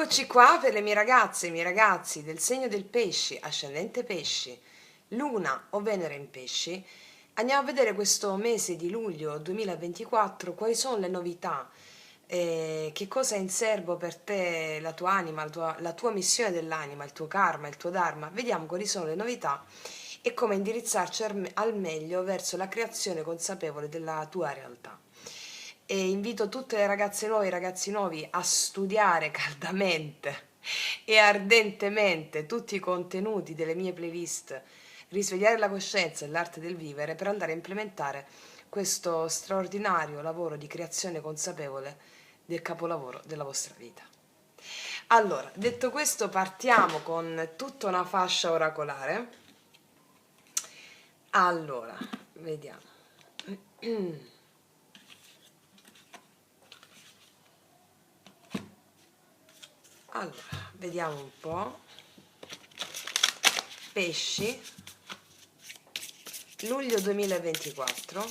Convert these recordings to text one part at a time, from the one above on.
Eccoci qua per le mie ragazze e i miei ragazzi del segno del pesci, ascendente pesci, luna o Venere in pesci. Andiamo a vedere questo mese di luglio 2024 quali sono le novità, che cosa è in serbo per te, la tua anima, la tua missione dell'anima, il tuo karma, il tuo dharma. Vediamo quali sono le novità e come indirizzarci al meglio verso la creazione consapevole della tua realtà. E invito tutte le ragazze nuove e i ragazzi nuovi a studiare caldamente e ardentemente tutti i contenuti delle mie playlist, risvegliare la coscienza e l'arte del vivere per andare a implementare questo straordinario lavoro di creazione consapevole del capolavoro della vostra vita. Allora, detto questo, partiamo con tutta una fascia oracolare. Allora, vediamo. Allora, vediamo un po'. Pesci, luglio 2024.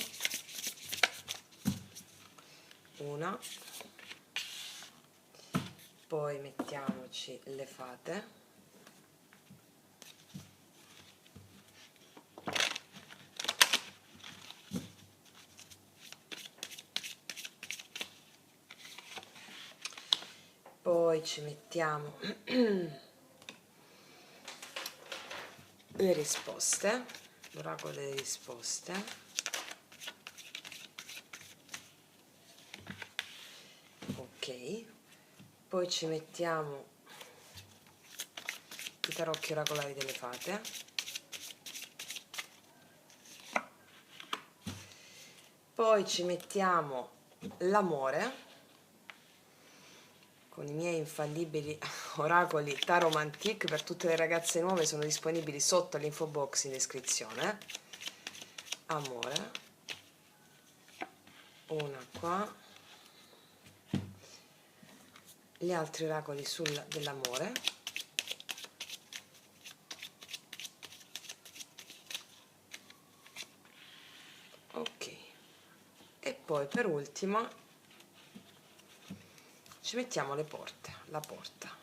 Una. Poi mettiamoci le fate. Poi ci mettiamo le risposte, l'oracolo delle risposte. Ok. Poi ci mettiamo i tarocchi oracolari delle fate. Poi ci mettiamo l'amore con i miei infallibili oracoli Taromantic. Per tutte le ragazze nuove sono disponibili sotto l'info box in descrizione. Amore, una qua, gli altri oracoli dell'amore. Ok, e poi per ultimo ci mettiamo le porte, la porta.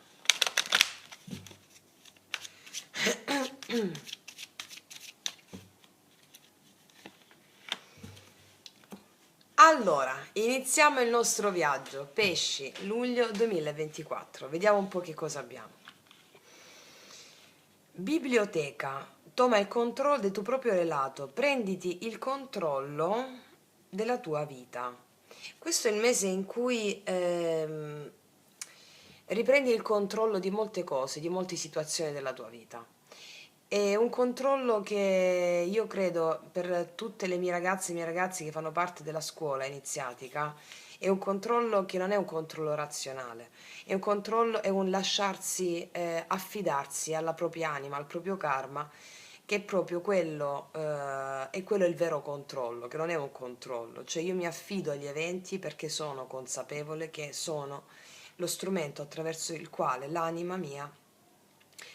Allora, iniziamo il nostro viaggio. Pesci, luglio 2024. Vediamo un po' che cosa abbiamo. Biblioteca. Toma il controllo del tuo proprio relato. Prenditi il controllo della tua vita. Questo è il mese in cui riprendi il controllo di molte cose, di molte situazioni della tua vita. È un controllo che io credo per tutte le mie ragazze e i miei ragazzi che fanno parte della scuola iniziatica, è un controllo che non è un controllo razionale, è un controllo, è un lasciarsi affidarsi alla propria anima, al proprio karma, che è quello il vero controllo, che non è un controllo, cioè io mi affido agli eventi perché sono consapevole che sono lo strumento attraverso il quale l'anima mia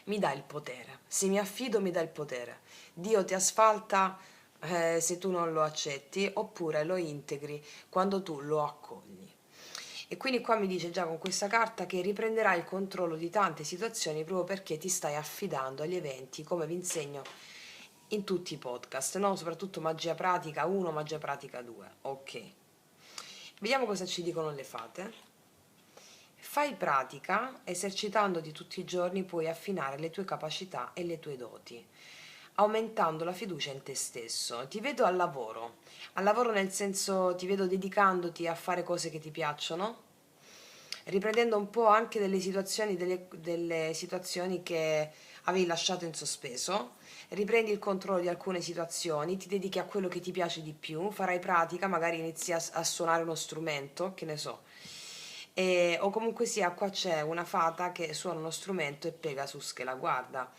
mi dà il potere. Se mi affido mi dà il potere. Dio ti asfalta se tu non lo accetti, oppure lo integri quando tu lo accogli. E quindi qua mi dice già con questa carta che riprenderai il controllo di tante situazioni proprio perché ti stai affidando agli eventi, come vi insegno in tutti i podcast, no? Soprattutto magia pratica 1, magia pratica 2. Ok. Vediamo cosa ci dicono le fate. Fai pratica, esercitandoti tutti i giorni puoi affinare le tue capacità e le tue doti, aumentando la fiducia in te stesso. Ti vedo al lavoro nel senso ti vedo dedicandoti a fare cose che ti piacciono, riprendendo un po' anche delle situazioni che avevi lasciato in sospeso, riprendi il controllo di alcune situazioni, ti dedichi a quello che ti piace di più, farai pratica, magari inizi a suonare uno strumento, che ne so. O comunque sia, qua c'è una fata che suona uno strumento e Pegasus che la guarda.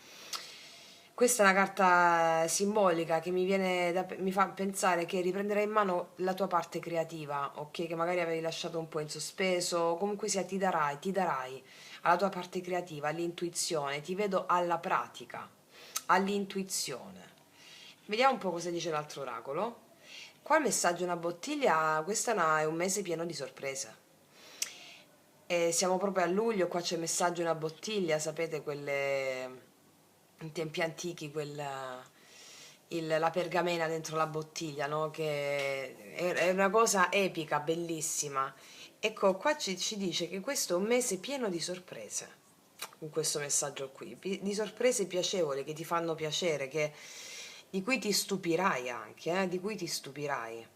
Questa è una carta simbolica che mi fa pensare che riprenderai in mano la tua parte creativa, ok? Che magari avevi lasciato un po' in sospeso, o comunque sia ti darai alla tua parte creativa, all'intuizione, ti vedo alla pratica, all'intuizione. Vediamo un po' cosa dice l'altro oracolo. Qua il messaggio è una bottiglia, questo è un mese pieno di sorprese. E siamo proprio a luglio, qua c'è messaggio una bottiglia, sapete quelle in tempi antichi, la pergamena dentro la bottiglia, no? Che è una cosa epica, bellissima. Ecco, qua ci dice che questo è un mese pieno di sorprese, con questo messaggio qui, di sorprese piacevoli che ti fanno piacere, di cui ti stupirai anche, di cui ti stupirai.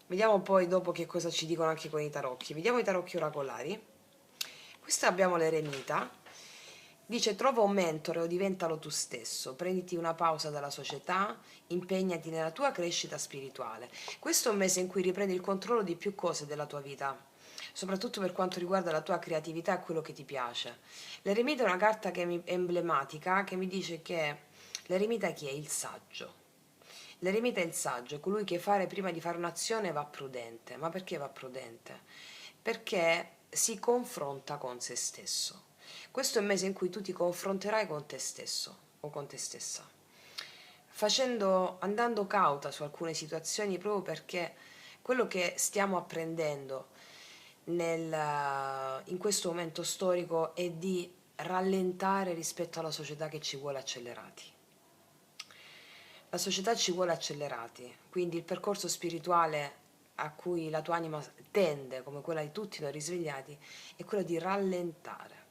Vediamo poi dopo che cosa ci dicono anche con i tarocchi. Vediamo i tarocchi oracolari. Questa abbiamo l'eremita. Dice: trova un mentore o diventalo tu stesso, prenditi una pausa dalla società, impegnati nella tua crescita spirituale. Questo è un mese in cui riprendi il controllo di più cose della tua vita, soprattutto per quanto riguarda la tua creatività e quello che ti piace. L'eremita è una carta è emblematica che mi dice che l'eremita chi è? Il saggio. L'eremita è il saggio, colui che prima di fare un'azione va prudente. Ma perché va prudente? Perché si confronta con se stesso. Questo è un mese in cui tu ti confronterai con te stesso o con te stessa, andando cauta su alcune situazioni proprio perché quello che stiamo apprendendo in questo momento storico è di rallentare rispetto alla società che ci vuole accelerati. La società ci vuole accelerati, quindi il percorso spirituale a cui la tua anima tende, come quella di tutti noi risvegliati, è quello di rallentare.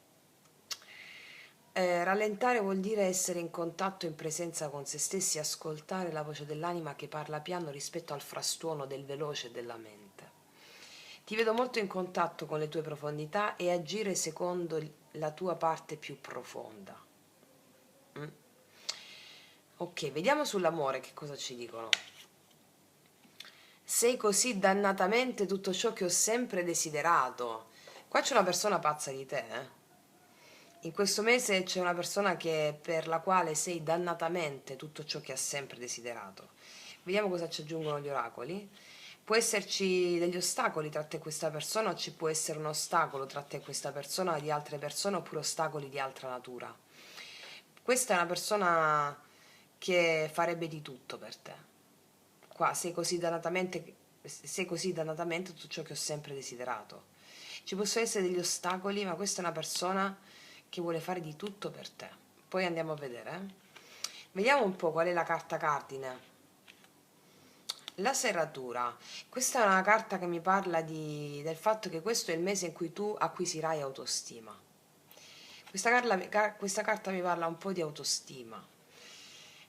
Rallentare vuol dire essere in contatto, in presenza con se stessi, ascoltare la voce dell'anima che parla piano rispetto al frastuono del veloce della mente. Ti vedo molto in contatto con le tue profondità e agire secondo la tua parte più profonda. Ok, vediamo sull'amore che cosa ci dicono. Sei così dannatamente tutto ciò che ho sempre desiderato. Qua c'è una persona pazza di te, In questo mese c'è una persona per la quale sei dannatamente tutto ciò che ha sempre desiderato. Vediamo cosa ci aggiungono gli oracoli. Può esserci degli ostacoli tra te e questa persona, o ci può essere un ostacolo tra te e questa persona, di altre persone, oppure ostacoli di altra natura. Questa è una persona che farebbe di tutto per te. Qua sei così dannatamente tutto ciò che ho sempre desiderato. Ci possono essere degli ostacoli, ma questa è una persona che vuole fare di tutto per te. Poi andiamo a vedere. Vediamo un po' qual è la carta cardine. La serratura. Questa è una carta che mi parla del fatto che questo è il mese in cui tu acquisirai autostima. Questa carta mi parla un po' di autostima.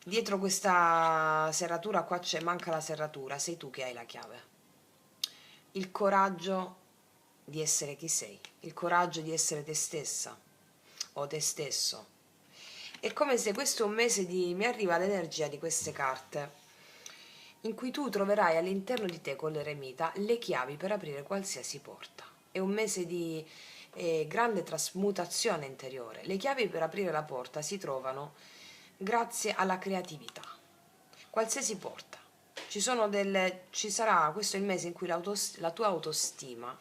Dietro questa serratura qua manca la serratura, sei tu che hai la chiave. Il coraggio di essere chi sei, il coraggio di essere te stessa o te stesso. È come se questo è un mese mi arriva l'energia di queste carte, in cui tu troverai all'interno di te con l'eremita le chiavi per aprire qualsiasi porta. È un mese di grande trasmutazione interiore. Le chiavi per aprire la porta si trovano grazie alla creatività. Qualsiasi porta. Questo è il mese in cui la tua autostima,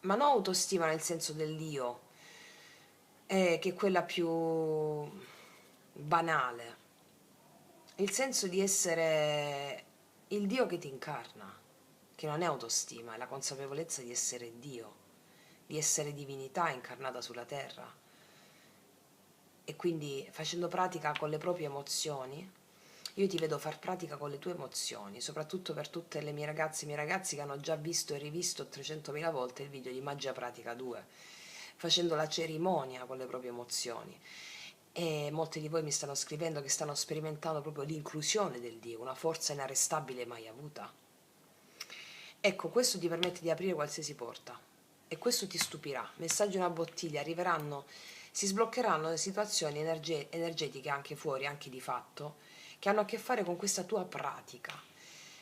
ma non autostima nel senso dell'io, che è quella più banale, il senso di essere il Dio che ti incarna, che non è autostima, è la consapevolezza di essere Dio, di essere divinità incarnata sulla terra. E quindi facendo pratica con le proprie emozioni, io ti vedo far pratica con le tue emozioni, soprattutto per tutte le mie ragazze e i miei ragazzi che hanno già visto e rivisto 300.000 volte il video di Magia Pratica 2, facendo la cerimonia con le proprie emozioni. E molti di voi mi stanno scrivendo che stanno sperimentando proprio l'inclusione del Dio, una forza inarrestabile mai avuta. Ecco, questo ti permette di aprire qualsiasi porta e questo ti stupirà. Messaggi in una bottiglia arriveranno, si sbloccheranno le situazioni energetiche anche fuori, anche di fatto, che hanno a che fare con questa tua pratica.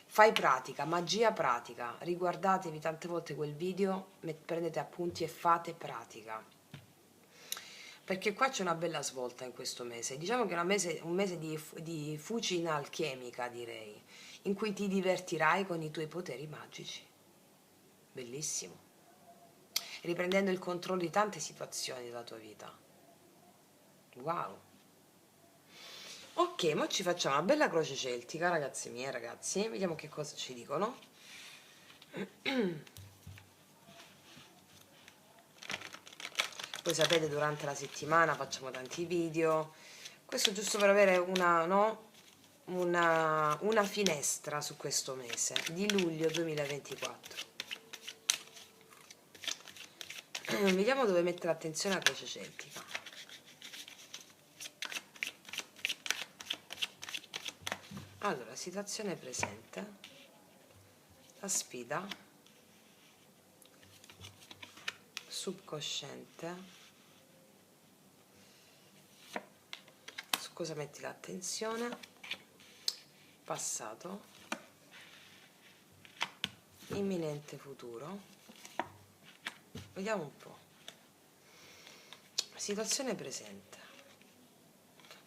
Fai pratica, magia pratica, riguardatevi tante volte quel video, prendete appunti e fate pratica. Perché qua c'è una bella svolta in questo mese. Diciamo che è un mese di fucina alchemica, direi, in cui ti divertirai con i tuoi poteri magici. Bellissimo. Riprendendo il controllo di tante situazioni della tua vita. Wow. Ok, ma ci facciamo una bella croce celtica, ragazzi miei, ragazzi. Vediamo che cosa ci dicono. Voi sapete, durante la settimana facciamo tanti video, questo giusto per avere una, no? Una finestra su questo mese di luglio 2024. Vediamo dove mettere attenzione a croce celtica. Allora, situazione presente, la sfida, subconsciente, su cosa metti l'attenzione, passato, imminente futuro. Vediamo un po'. Situazione presente.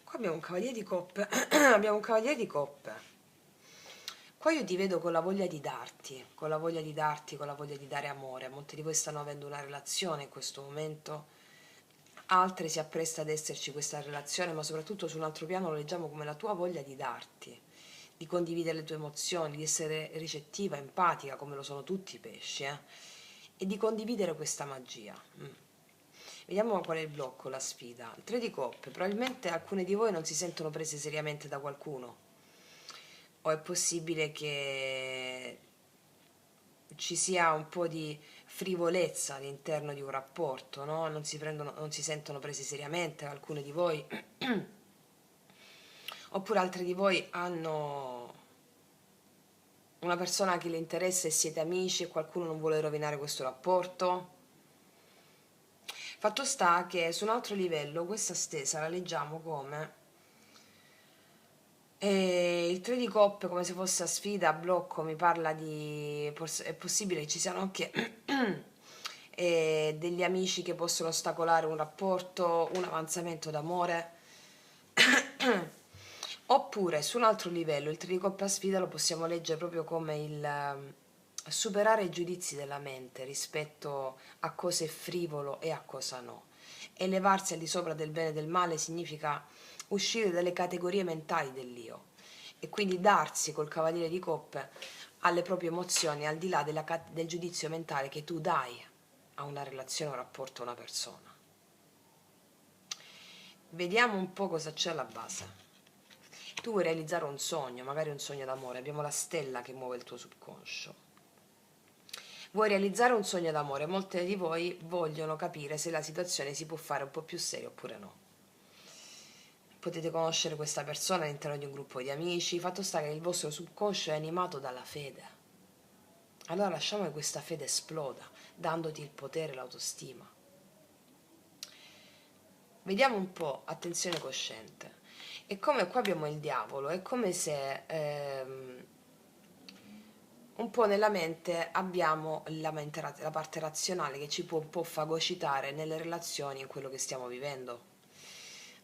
Qua abbiamo un cavaliere di coppe. Abbiamo un cavaliere di coppe. Qua io ti vedo con la voglia di darti, con la voglia di darti, con la voglia di dare amore. Molti di voi stanno avendo una relazione in questo momento, altre si appresta ad esserci questa relazione, ma soprattutto su un altro piano lo leggiamo come la tua voglia di darti, di condividere le tue emozioni, di essere ricettiva, empatica, come lo sono tutti i pesci, e di condividere questa magia. Vediamo qual è il blocco, la sfida. Il 3 di coppe, probabilmente alcune di voi non si sentono prese seriamente da qualcuno, o è possibile che ci sia un po' di frivolezza all'interno di un rapporto, no? Non si sentono presi seriamente alcune di voi, oppure altre di voi hanno una persona che le interessa e siete amici e qualcuno non vuole rovinare questo rapporto. Fatto sta che su un altro livello questa stesa la leggiamo come il 3 di coppe, come se fosse a sfida, a blocco, mi parla di... è possibile che ci siano anche degli amici che possono ostacolare un rapporto, un avanzamento d'amore. Oppure su un altro livello il 3 di coppe a sfida lo possiamo leggere proprio come il superare i giudizi della mente rispetto a cosa è frivolo e a cosa no. Elevarsi al di sopra del bene e del male significa uscire dalle categorie mentali dell'io e quindi darsi col cavaliere di coppe alle proprie emozioni al di là del giudizio mentale che tu dai a una relazione, un rapporto, a una persona. Vediamo un po' cosa c'è alla base. Tu vuoi realizzare un sogno, magari un sogno d'amore, abbiamo la stella che muove il tuo subconscio. Vuoi realizzare un sogno d'amore, molte di voi vogliono capire se la situazione si può fare un po' più seria oppure no. Potete conoscere questa persona all'interno di un gruppo di amici, fatto sta che il vostro subconscio è animato dalla fede. Allora lasciamo che questa fede esploda, dandoti il potere e l'autostima. Vediamo un po', attenzione cosciente. E come qua abbiamo il diavolo, è come se un po' nella mente abbiamo la parte razionale che ci può un po' fagocitare nelle relazioni, in quello che stiamo vivendo.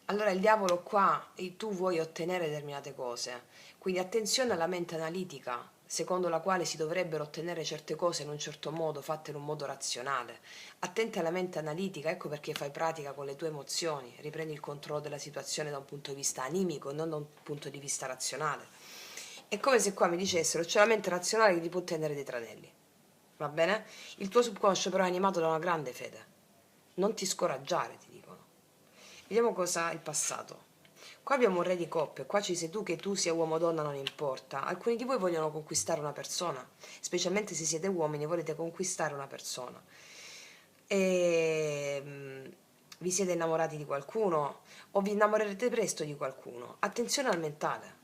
Allora il diavolo qua, tu vuoi ottenere determinate cose, quindi attenzione alla mente analitica, secondo la quale si dovrebbero ottenere certe cose in un certo modo, fatte in un modo razionale. Attenti alla mente analitica, ecco perché fai pratica con le tue emozioni, riprendi il controllo della situazione da un punto di vista animico, non da un punto di vista razionale. È come se qua mi dicessero c'è la mente razionale che ti può tendere dei tranelli, va bene? Il tuo subconscio però è animato da una grande fede, non ti scoraggiare, ti dicono. Vediamo cosa è il passato. Qua abbiamo un re di coppe, qua ci sei tu, che tu sia uomo o donna non importa. Alcuni di voi vogliono conquistare una persona, specialmente se siete uomini volete conquistare una persona. Vi siete innamorati di qualcuno o vi innamorerete presto di qualcuno. Attenzione al mentale.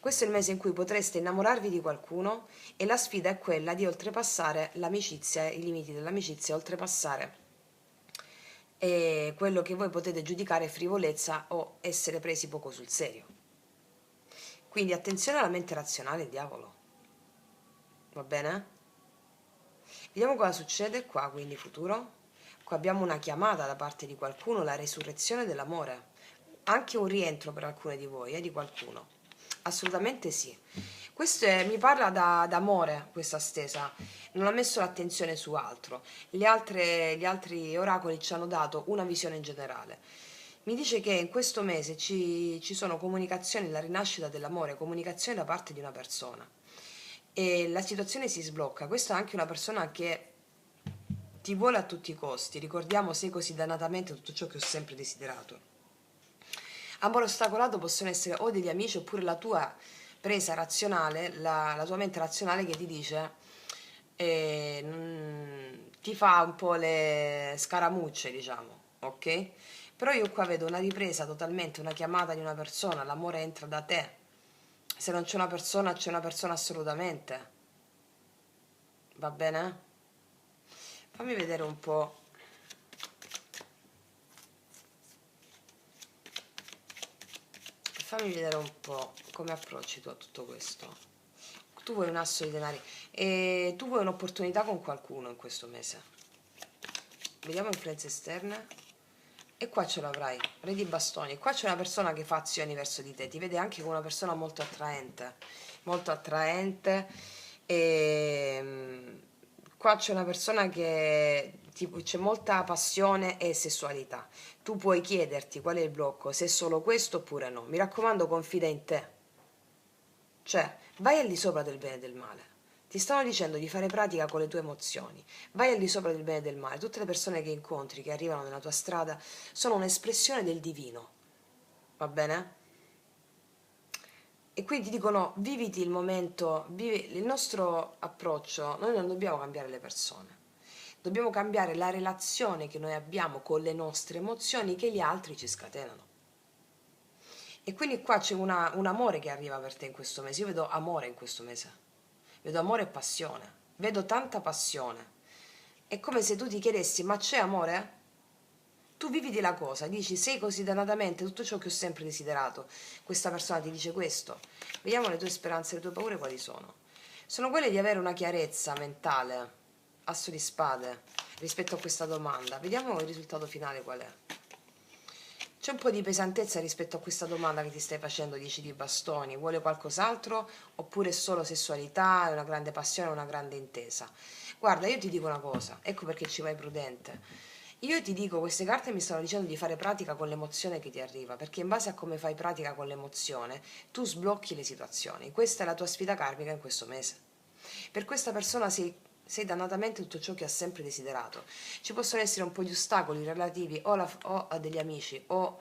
Questo è il mese in cui potreste innamorarvi di qualcuno e la sfida è quella di oltrepassare l'amicizia, i limiti dell'amicizia, oltrepassare quello che voi potete giudicare frivolezza o essere presi poco sul serio. Quindi attenzione alla mente razionale, il diavolo. Va bene? Vediamo cosa succede qua, quindi futuro. Qua abbiamo una chiamata da parte di qualcuno, la resurrezione dell'amore. Anche un rientro per alcune di voi, di qualcuno. Assolutamente sì. Questo mi parla d'amore, questa stesa. Non ha messo l'attenzione su altro. Gli altri oracoli ci hanno dato una visione generale. Mi dice che in questo mese ci sono comunicazioni, la rinascita dell'amore, comunicazioni da parte di una persona. E la situazione si sblocca. Questa è anche una persona che ti vuole a tutti i costi, ricordiamo, sei così dannatamente tutto ciò che ho sempre desiderato. Amore ostacolato possono essere o degli amici oppure la tua presa razionale, la tua mente razionale che ti dice, ti fa un po' le scaramucce, diciamo, ok? Però io qua vedo una ripresa totalmente, una chiamata di una persona, l'amore entra da te. Se non c'è una persona assolutamente. Va bene? Fammi vedere un po'. Fammi vedere un po' come approcci tu a tutto questo. Tu vuoi un asso di denari e tu vuoi un'opportunità con qualcuno in questo mese. Vediamo influenze esterne. E qua ce l'avrai, re di bastoni. Qua c'è una persona che fa azioni verso di te, ti vede anche come una persona molto attraente. Molto attraente. E qua c'è una persona che c'è molta passione e sessualità. Tu puoi chiederti qual è il blocco, se è solo questo oppure no. Mi raccomando, confida in te. Cioè, vai al di sopra del bene e del male. Ti stanno dicendo di fare pratica con le tue emozioni. Vai al di sopra del bene e del male. Tutte le persone che incontri, che arrivano nella tua strada, sono un'espressione del divino. Va bene? E quindi ti dicono, viviti il momento, vivi il nostro approccio. Noi non dobbiamo cambiare le persone. Dobbiamo cambiare la relazione che noi abbiamo con le nostre emozioni che gli altri ci scatenano. E quindi qua c'è un amore che arriva per te in questo mese. Io vedo amore in questo mese. Vedo amore e passione. Vedo tanta passione. È come se tu ti chiedessi, ma c'è amore? Tu viviti la cosa, dici, sei così dannatamente tutto ciò che ho sempre desiderato. Questa persona ti dice questo. Vediamo le tue speranze, le tue paure quali sono. Sono quelle di avere una chiarezza mentale, asso di spade, rispetto a questa domanda. Vediamo il risultato finale qual è. C'è un po' di pesantezza rispetto a questa domanda che ti stai facendo, 10 di bastoni. Vuole qualcos'altro oppure solo sessualità, una grande passione, una grande intesa? Guarda, io ti dico una cosa, ecco perché ci vai prudente. Io ti dico, queste carte mi stanno dicendo di fare pratica con l'emozione che ti arriva, perché in base a come fai pratica con l'emozione, tu sblocchi le situazioni. Questa è la tua sfida karmica in questo mese. Per questa persona sei dannatamente tutto ciò che ha sempre desiderato. Ci possono essere un po' di ostacoli relativi o a degli amici o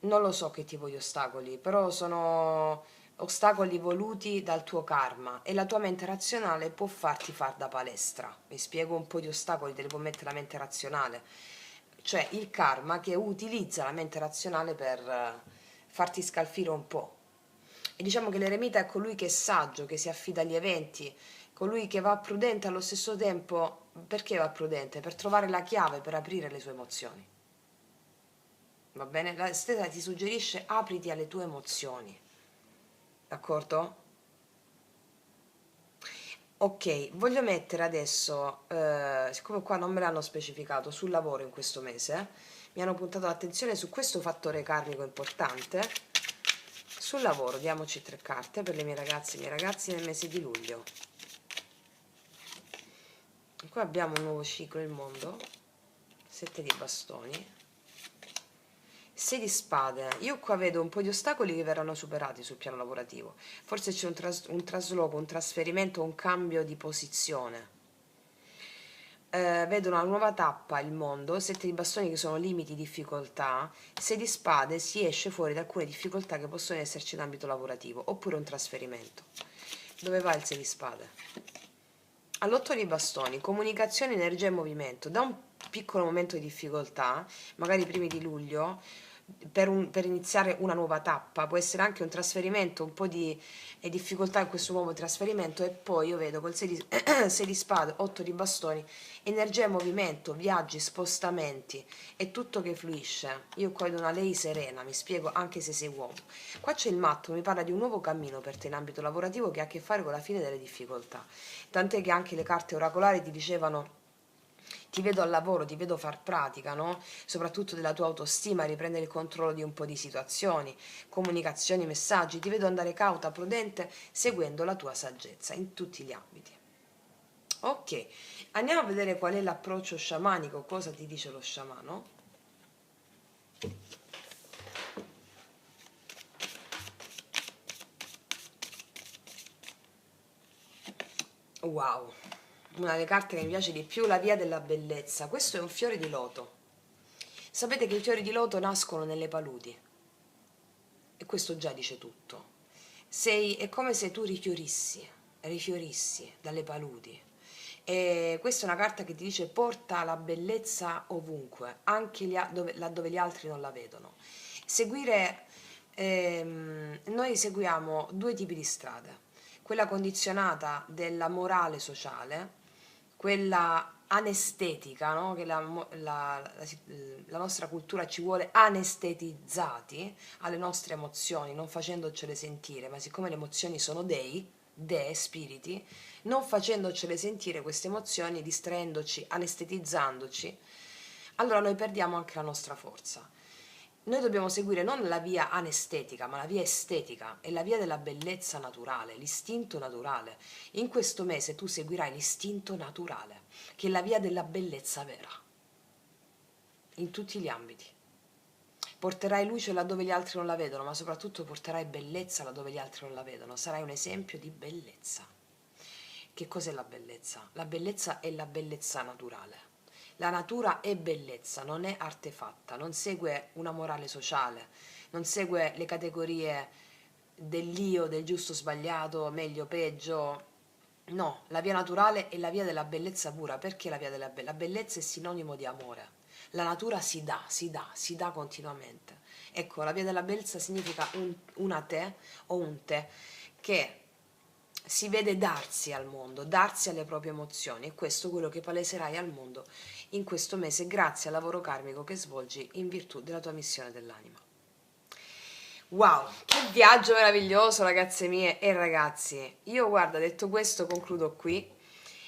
non lo so che tipo di ostacoli, però sono ostacoli voluti dal tuo karma e la tua mente razionale può farti far da palestra. Mi spiego, un po' di ostacoli te li può mettere la mente razionale, cioè il karma che utilizza la mente razionale per farti scalfire un po'. E diciamo che l'eremita è colui che è saggio, che si affida agli eventi, colui che va prudente allo stesso tempo. Perché va prudente? Per trovare la chiave per aprire le sue emozioni. Va bene? La stella ti suggerisce apriti alle tue emozioni. D'accordo? Ok, voglio mettere adesso, siccome qua non me l'hanno specificato, sul lavoro in questo mese, mi hanno puntato l'attenzione su questo fattore karmico importante. Sul lavoro diamoci 3 carte per le mie ragazze e i miei ragazzi nel mese di luglio. Qua abbiamo un nuovo ciclo, il mondo, 7 di bastoni, 6 di spade. Io qua vedo un po' di ostacoli che verranno superati sul piano lavorativo. Forse c'è un trasloco, un trasferimento, un cambio di posizione. Vedo una nuova tappa, il mondo, 7 di bastoni che sono limiti, difficoltà, 6 di spade si esce fuori da alcune difficoltà che possono esserci in ambito lavorativo, oppure un trasferimento. Dove va il 6 di spade? All'8 di bastoni, comunicazione, energia e movimento. Da un piccolo momento di difficoltà, magari i primi di luglio, per iniziare una nuova tappa, può essere anche un trasferimento, un po' di difficoltà in questo nuovo trasferimento e poi io vedo col 6 di, 6 di spade, 8 di bastoni, energia e movimento, viaggi, spostamenti, è tutto che fluisce. Io qua vedo una lei serena, mi spiego, anche se sei uomo. Qua c'è il matto, mi parla di un nuovo cammino per te in ambito lavorativo che ha a che fare con la fine delle difficoltà. Tant'è che anche le carte oracolari ti dicevano ti vedo al lavoro, ti vedo far pratica, no? Soprattutto della tua autostima, riprendere il controllo di un po' di situazioni, comunicazioni, messaggi, ti vedo andare cauta, prudente, seguendo la tua saggezza in tutti gli ambiti. Ok, andiamo a vedere qual è l'approccio sciamanico, cosa ti dice lo sciamano. Wow, una delle carte che mi piace di più, la via della bellezza. Questo è un fiore di loto. Sapete che i fiori di loto nascono nelle paludi e questo già dice tutto. È come se tu rifiorissi dalle paludi. E questa è una carta che ti dice porta la bellezza ovunque, anche laddove gli altri non la vedono. Noi seguiamo due tipi di strade, quella condizionata della morale sociale, quella anestetica, no? Che la nostra cultura ci vuole anestetizzati alle nostre emozioni, non facendocele sentire, ma siccome le emozioni sono spiriti, non facendocele sentire queste emozioni, distraendoci, anestetizzandoci, allora noi perdiamo anche la nostra forza. Noi dobbiamo seguire non la via anestetica, ma la via estetica, è la via della bellezza naturale, l'istinto naturale. In questo mese tu seguirai l'istinto naturale, che è la via della bellezza vera, in tutti gli ambiti. Porterai luce laddove gli altri non la vedono, ma soprattutto porterai bellezza laddove gli altri non la vedono. Sarai un esempio di bellezza. Che cos'è la bellezza? La bellezza è la bellezza naturale. La natura è bellezza, non è artefatta, non segue una morale sociale, non segue le categorie dell'io, del giusto sbagliato, meglio peggio. No, la via naturale è la via della bellezza pura. Perché la via della bellezza? La bellezza è sinonimo di amore. La natura si dà, si dà, si dà continuamente. Ecco, la via della bellezza significa una te o un te che si vede darsi al mondo, darsi alle proprie emozioni, e questo è quello che paleserai al mondo in questo mese grazie al lavoro karmico che svolgi in virtù della tua missione dell'anima. Wow, che viaggio meraviglioso, ragazze mie e ragazzi. Io, guarda, detto questo, concludo qui.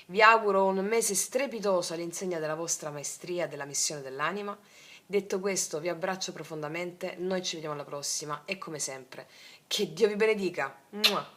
Vi auguro un mese strepitoso all'insegna della vostra maestria della missione dell'anima. Detto questo, vi abbraccio profondamente, noi ci vediamo alla prossima e come sempre, che Dio vi benedica. Mua.